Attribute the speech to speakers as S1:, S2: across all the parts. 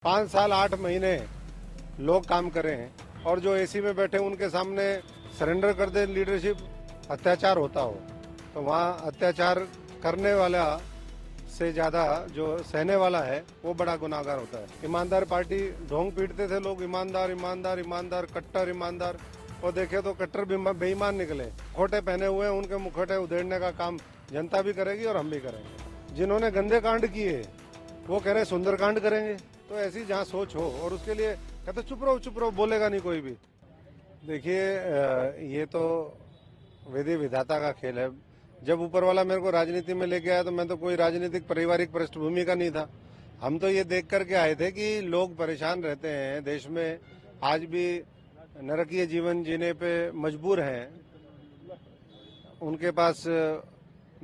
S1: 5 साल 8 महीने लोग काम करे हैं और जो एसी में बैठे उनके सामने सरेंडर कर दे लीडरशिप, अत्याचार होता हो तो वहाँ अत्याचार करने वाला से ज्यादा जो सहने वाला है वो बड़ा गुनाहगार होता है। ईमानदार पार्टी ढोंग पीटते थे लोग, ईमानदार ईमानदार ईमानदार कट्टर ईमानदार, और देखे तो कट्टर बेईमान निकले। मुखौटे पहने हुए हैं, उनके मुखौटे उधेड़ने का काम जनता भी करेगी और हम भी करेंगे। जिन्होंने गंदे कांड किए वो कह रहे सुंदर कांड करेंगे, तो ऐसी जहाँ सोच हो और उसके लिए कहते चुप रहो बोलेगा नहीं कोई भी। देखिए ये तो विधि विधाता का खेल है। जब ऊपर वाला मेरे को राजनीति में लेके आया तो मैं तो कोई राजनीतिक पारिवारिक पृष्ठभूमि का नहीं था। हम तो ये देख करके आए थे कि लोग परेशान रहते हैं, देश में आज भी नरकीय जीवन जीने पे मजबूर हैं। उनके पास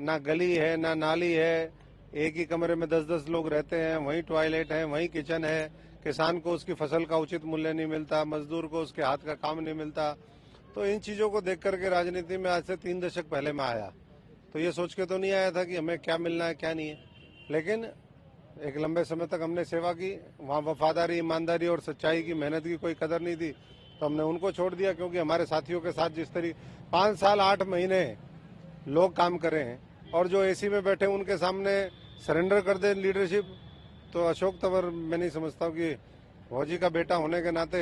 S1: ना गली है ना नाली है, एक ही कमरे में 10-10 लोग रहते हैं, वहीं टॉयलेट है, वहीं किचन है। किसान को उसकी फसल का उचित मूल्य नहीं मिलता, मजदूर को उसके हाथ का काम नहीं मिलता। तो इन चीजों को देख करके राजनीति में आज से 3 दशक पहले मैं आया, तो ये सोच के तो नहीं आया था कि हमें क्या मिलना है क्या नहीं है। लेकिन एक लंबे समय तक हमने सेवा की, वहाँ वफादारी, ईमानदारी और सच्चाई की, मेहनत की कोई कदर नहीं थी, तो हमने उनको छोड़ दिया। क्योंकि हमारे साथियों के साथ जिस तरीके 5 साल 8 महीने लोग काम करे हैं और जो एसी में बैठे उनके सामने सरेंडर कर दे लीडरशिप, तो अशोक तंवर मैं नहीं समझता हूँ कि फौजी का बेटा होने के नाते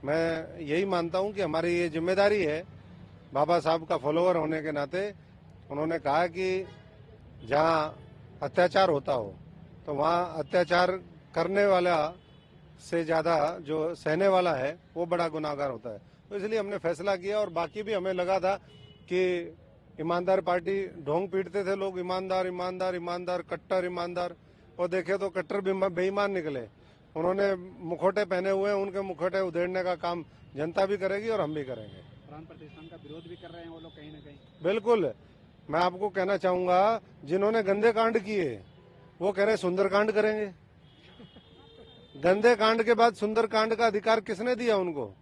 S1: मैं यही मानता हूँ कि हमारी ये जिम्मेदारी है। बाबा साहब का फॉलोअर होने के नाते उन्होंने कहा कि जहाँ अत्याचार होता हो तो वहाँ अत्याचार करने वाला से ज्यादा जो सहने वाला है वो बड़ा गुनाहगार होता है। तो इसलिए हमने फैसला किया, और बाकी भी हमें लगा था कि ईमानदार पार्टी ढोंग पीटते थे लोग, ईमानदार ईमानदार ईमानदार कट्टर ईमानदार, और देखे तो कट्टर बेईमान निकले। उन्होंने मुखौटे पहने हुए हैं, उनके मुखौटे उधेड़ने का काम जनता भी करेगी और हम भी करेंगे।
S2: प्राण प्रतिष्ठान का विरोध भी कर रहे हैं वो लोग कहीं ना कहीं।
S1: बिल्कुल, मैं आपको कहना चाहूंगा जिन्होंने गंदे कांड किए वो कह रहे सुंदर कांड करेंगे। गंदे कांड के बाद सुंदर कांड का अधिकार किसने दिया उनको?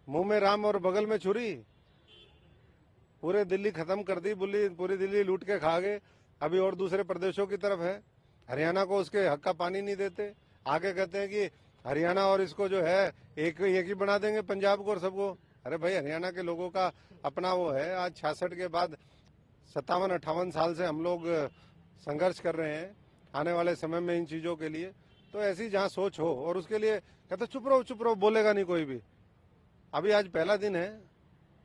S1: मुंह में राम और बगल में छुरी। पूरे दिल्ली खत्म कर दी, पूरी दिल्ली लूट के खा गए। अभी और दूसरे प्रदेशों की तरफ है, हरियाणा को उसके हक का पानी नहीं देते। आगे कहते हैं कि हरियाणा और इसको जो है एक ही बना देंगे, पंजाब को और सबको। अरे भाई, हरियाणा के लोगों का अपना वो है। आज 66 के बाद 57-58 साल से हम लोग संघर्ष कर रहे हैं आने वाले समय में इन चीजों के लिए। तो ऐसी जहाँ सोच हो और उसके लिए कहते चुप रहो बोलेगा नहीं कोई भी। अभी आज पहला दिन है,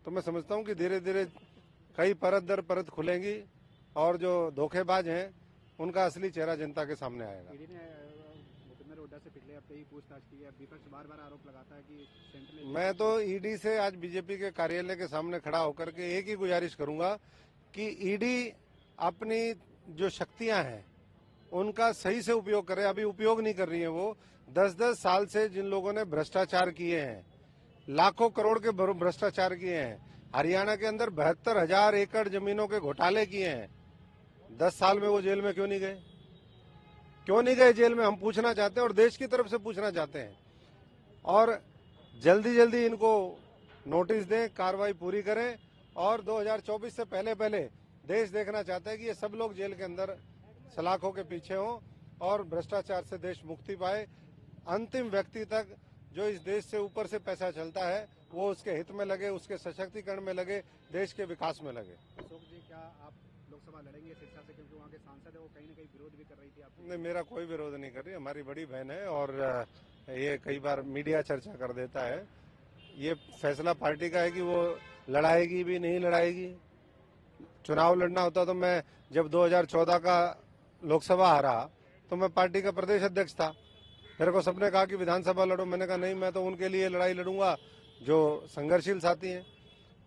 S1: तो मैं समझता हूँ कि धीरे धीरे कई परत दर परत खुलेंगी और जो धोखेबाज हैं उनका असली चेहरा जनता के सामने आएगा।
S2: ईडी ने भूपेंद्र हुड्डा से पिछले हफ्ते ही पूछताछ की है। विपक्ष बार बार आरोप लगाता है कि सेंट्रल।
S1: मैं तो ईडी से आज बीजेपी के कार्यालय के सामने खड़ा होकर के एक ही गुजारिश करूंगा कि ईडी अपनी जो शक्तियां हैं उनका सही से उपयोग करे। अभी उपयोग नहीं कर रही है वो। 10-10 साल से जिन लोगों ने भ्रष्टाचार किए हैं, लाखों करोड़ के भ्रष्टाचार किए हैं, हरियाणा के अंदर 72,000 एकड़ जमीनों के घोटाले किए हैं, 10 साल में वो जेल में क्यों नहीं गए? क्यों नहीं गए जेल में? हम पूछना चाहते हैं और देश की तरफ से पूछना चाहते हैं। और जल्दी जल्दी इनको नोटिस दें, कार्रवाई पूरी करें, और 2024 से पहले देश देखना चाहता है कि ये सब लोग जेल के अंदर सलाखों के पीछे हों और भ्रष्टाचार से देश मुक्ति पाए। अंतिम व्यक्ति तक जो इस देश से ऊपर से पैसा चलता है वो उसके हित में लगे, उसके सशक्तिकरण में लगे, देश के विकास में लगे।
S2: अशोक जी, क्या आप लोकसभा लड़ेंगे सिरसा से? क्योंकि वहाँ के सांसद है, वो कहीं ना कहीं विरोध भी कर रही थी आपसे।
S1: नहीं, मेरा कोई विरोध नहीं कर रही। हमारी बड़ी बहन है और ये कई बार मीडिया चर्चा कर देता है। ये फैसला पार्टी का है कि वो लड़ाएगी भी नहीं लड़ाएगी। चुनाव लड़ना होता तो मैं जब 2014 का लोकसभा हारा तो मैं पार्टी का प्रदेश अध्यक्ष था। मेरे को सबने कहा कि विधानसभा लड़ो, मैंने कहा नहीं, मैं तो उनके लिए लड़ाई लड़ूंगा जो संघर्षशील साथी हैं।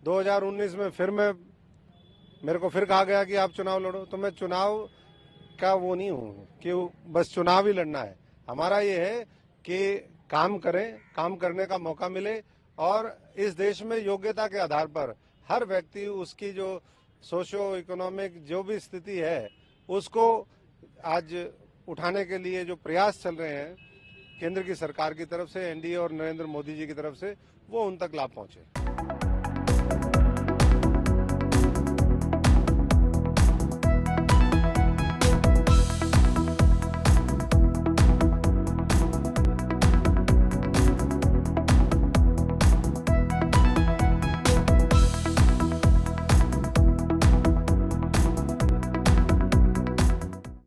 S1: 2019 में फिर मेरे को फिर कहा गया कि आप चुनाव लड़ो, तो मैं चुनाव का वो नहीं हूँ कि बस चुनाव ही लड़ना है। हमारा ये है कि काम करें, काम करने का मौका मिले, और इस देश में योग्यता के आधार पर हर व्यक्ति उसकी जो सोशो इकोनॉमिक जो भी स्थिति है उसको आज उठाने के लिए जो प्रयास चल रहे हैं केंद्र की सरकार की तरफ से, एनडीए और नरेंद्र मोदी जी की तरफ से, वो उन तक लाभ पहुंचे।